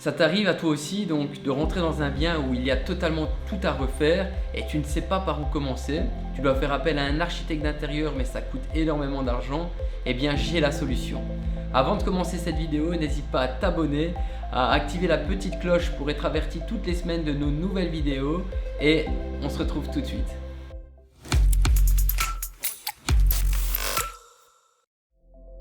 Ça t'arrive à toi aussi donc de rentrer dans un bien où il y a totalement tout à refaire et tu ne sais pas par où commencer. Tu dois faire appel à un architecte d'intérieur mais ça coûte énormément d'argent. Eh bien j'ai la solution. Avant de commencer cette vidéo, n'hésite pas à t'abonner, à activer la petite cloche pour être averti toutes les semaines de nos nouvelles vidéos et on se retrouve tout de suite.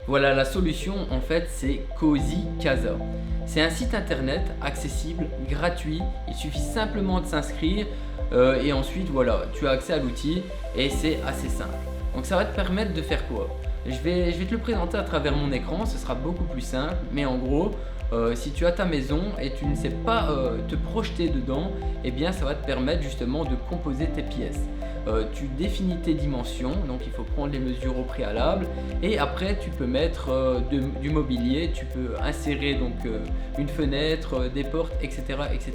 Voilà, la solution en fait c'est Cozy Casa. C'est un site internet accessible, gratuit, il suffit simplement de s'inscrire et ensuite voilà, tu as accès à l'outil et c'est assez simple. Donc ça va te permettre de faire quoi? Je vais te le présenter à travers mon écran, ce sera beaucoup plus simple, mais en gros, si tu as ta maison et tu ne sais pas te projeter dedans, eh bien ça va te permettre justement de composer tes pièces. Tu définis tes dimensions, donc il faut prendre les mesures au préalable et après tu peux mettre du mobilier, tu peux insérer donc une fenêtre, des portes, etc., etc.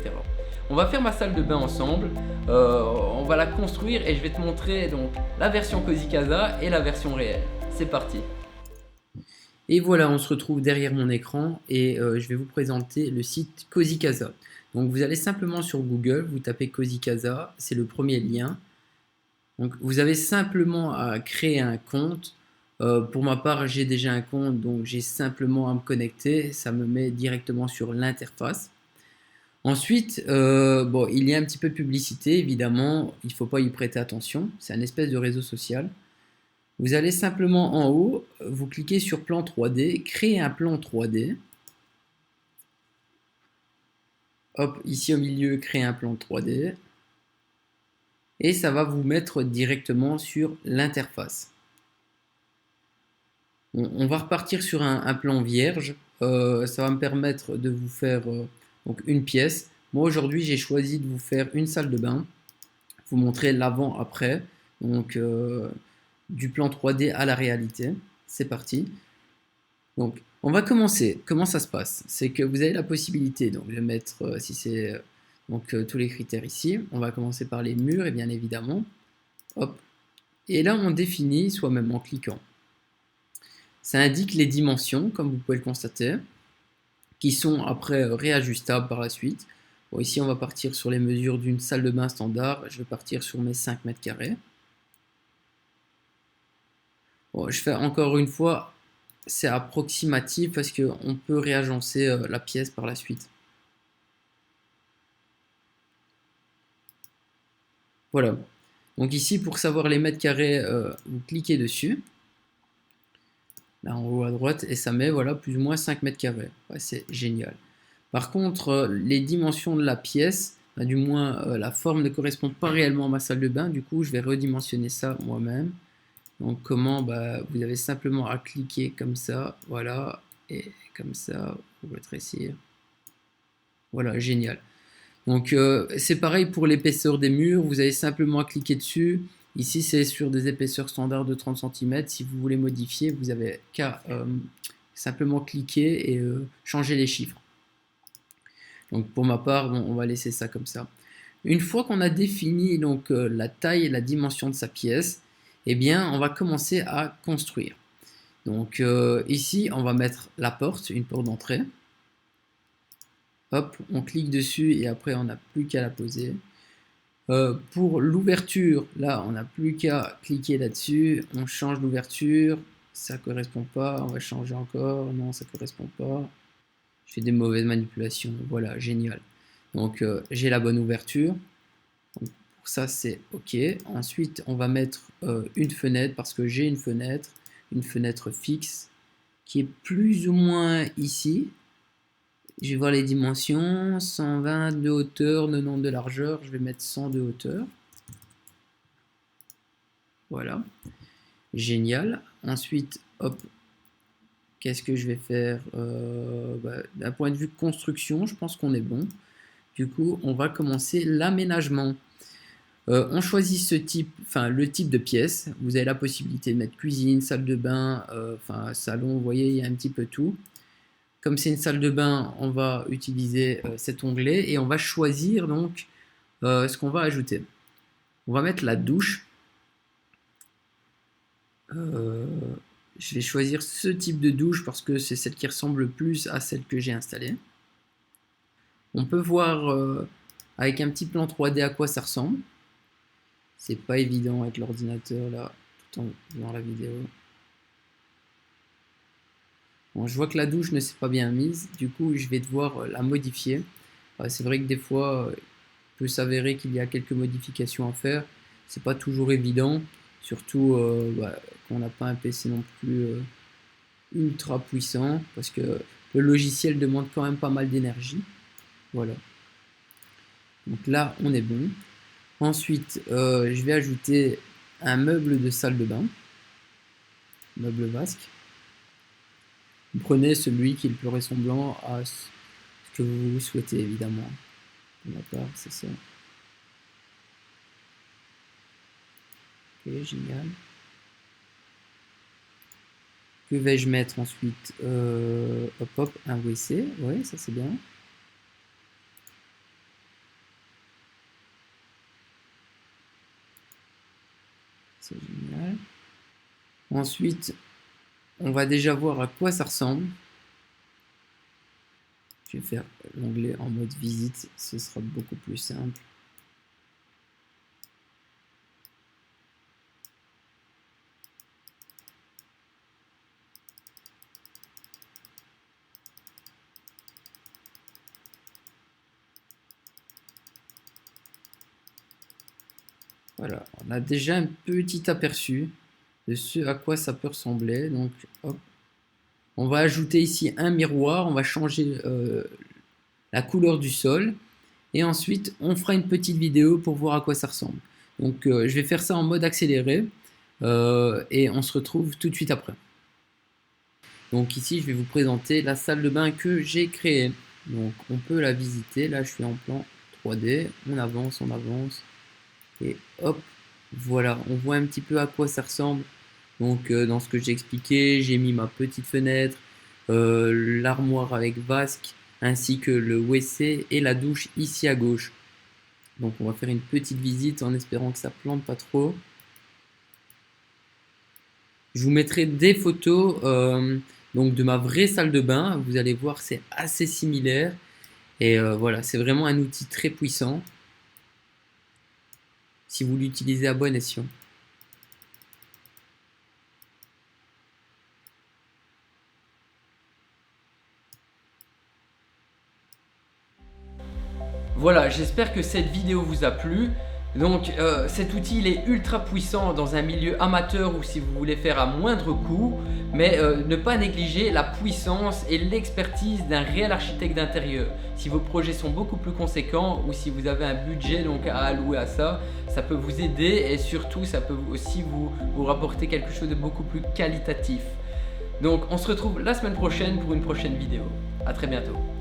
On va faire ma salle de bain ensemble, on va la construire et je vais te montrer donc la version Cozy Casa et la version réelle. C'est parti. Et voilà, on se retrouve derrière mon écran et je vais vous présenter le site Cozy Casa. Donc vous allez simplement sur Google, vous tapez Cozy Casa, c'est le premier lien. Donc vous avez simplement à créer un compte. Pour ma part, j'ai déjà un compte, donc j'ai simplement à me connecter. Ça me met directement sur l'interface. Ensuite, bon, il y a un petit peu de publicité, évidemment, il ne faut pas y prêter attention. C'est un espèce de réseau social. Vous allez simplement en haut, vous cliquez sur plan 3D, créer un plan 3D. Hop, ici au milieu, créer un plan 3D. Et ça va vous mettre directement sur l'interface. On va repartir sur un plan vierge. Ça va me permettre de vous faire donc une pièce. Moi aujourd'hui j'ai choisi de vous faire une salle de bain. Vous montrer l'avant-après. Donc du plan 3D à la réalité. C'est parti. Donc on va commencer. Comment ça se passe? C'est que vous avez la possibilité donc, de mettre, si c'est tous les critères ici. On va commencer par les murs et bien évidemment. Hop. Et là on définit soi-même en cliquant. Ça indique les dimensions, comme vous pouvez le constater, qui sont après réajustables par la suite. Bon, ici, on va partir sur les mesures d'une salle de bain standard. Je vais partir sur mes 5 mètres carrés. Bon, je fais encore une fois, c'est approximatif parce qu'on peut réagencer la pièce par la suite. Voilà. Donc ici, pour savoir les mètres carrés, vous cliquez dessus. Là en haut à droite, et ça met voilà, plus ou moins 5 mètres carrés. Ouais, c'est génial. Par contre, les dimensions de la pièce, du moins la forme ne correspond pas réellement à ma salle de bain, du coup je vais redimensionner ça moi-même. Donc comment vous avez simplement à cliquer comme ça, voilà, et comme ça, pour rétrécir. Voilà, génial. Donc c'est pareil pour l'épaisseur des murs, vous avez simplement à cliquer dessus. Ici c'est sur des épaisseurs standards de 30 cm. Si vous voulez modifier, vous avez qu'à simplement cliquer et changer les chiffres. Donc pour ma part, bon, on va laisser ça comme ça. Une fois qu'on a défini donc la taille et la dimension de sa pièce, eh bien on va commencer à construire. Donc ici on va mettre la porte, une porte d'entrée. Hop, on clique dessus et après on n'a plus qu'à la poser. Pour l'ouverture, là on n'a plus qu'à cliquer là-dessus, on change l'ouverture, ça correspond pas, on va changer encore, non ça correspond pas, je fais des mauvaises manipulations, voilà, génial. Donc j'ai la bonne ouverture, donc, pour ça c'est ok. Ensuite on va mettre une fenêtre parce que j'ai une fenêtre fixe qui est plus ou moins ici. Je vais voir les dimensions, 120 de hauteur, 90 de largeur, je vais mettre 100 de hauteur. Voilà, génial. Ensuite, hop, qu'est-ce que je vais faire d'un point de vue construction, je pense qu'on est bon. Du coup, on va commencer l'aménagement. On choisit ce type, le type de pièce. Vous avez la possibilité de mettre cuisine, salle de bain, salon, vous voyez, il y a un petit peu tout. Comme c'est une salle de bain, on va utiliser cet onglet et on va choisir donc ce qu'on va ajouter. On va mettre la douche. Je vais choisir ce type de douche parce que c'est celle qui ressemble le plus à celle que j'ai installée. On peut voir avec un petit plan 3D à quoi ça ressemble. C'est pas évident avec l'ordinateur là, tout en voyant la vidéo. Bon, je vois que la douche ne s'est pas bien mise, du coup je vais devoir la modifier. C'est vrai que des fois, il peut s'avérer qu'il y a quelques modifications à faire. C'est pas toujours évident, surtout quand on n'a pas un PC non plus ultra puissant, parce que le logiciel demande quand même pas mal d'énergie. Voilà. Donc là, on est bon. Ensuite, je vais ajouter un meuble de salle de bain, meuble vasque. Vous prenez celui qui est le plus ressemblant à ce que vous souhaitez, évidemment. Pour ma part, c'est ça. Ok, génial. Que vais-je mettre ensuite? Hop hop, un WC. Ouais, ça c'est bien. C'est génial. Ensuite, on va déjà voir à quoi ça ressemble. Je vais faire l'onglet en mode visite, ce sera beaucoup plus simple. Voilà, on a déjà un petit aperçu de ce à quoi ça peut ressembler. Donc, hop. On va ajouter ici un miroir, on va changer la couleur du sol. Et ensuite, on fera une petite vidéo pour voir à quoi ça ressemble. Donc, je vais faire ça en mode accéléré. Et on se retrouve tout de suite après. Donc ici, je vais vous présenter la salle de bain que j'ai créée. Donc, on peut la visiter. Là, je suis en plan 3D. On avance, on avance. Et hop, voilà, on voit un petit peu à quoi ça ressemble. Donc dans ce que j'ai expliqué, j'ai mis ma petite fenêtre, l'armoire avec vasque, ainsi que le WC et la douche ici à gauche. Donc on va faire une petite visite en espérant que ça plante pas trop. Je vous mettrai des photos donc de ma vraie salle de bain. Vous allez voir, c'est assez similaire. Et voilà, c'est vraiment un outil très puissant si vous l'utilisez à bon escient. Voilà, j'espère que cette vidéo vous a plu. Donc cet outil il est ultra puissant dans un milieu amateur ou si vous voulez faire à moindre coût, mais ne pas négliger la puissance et l'expertise d'un réel architecte d'intérieur. Si vos projets sont beaucoup plus conséquents ou si vous avez un budget donc à allouer à ça, ça peut vous aider et surtout ça peut aussi vous rapporter quelque chose de beaucoup plus qualitatif. Donc on se retrouve la semaine prochaine pour une prochaine vidéo. À très bientôt.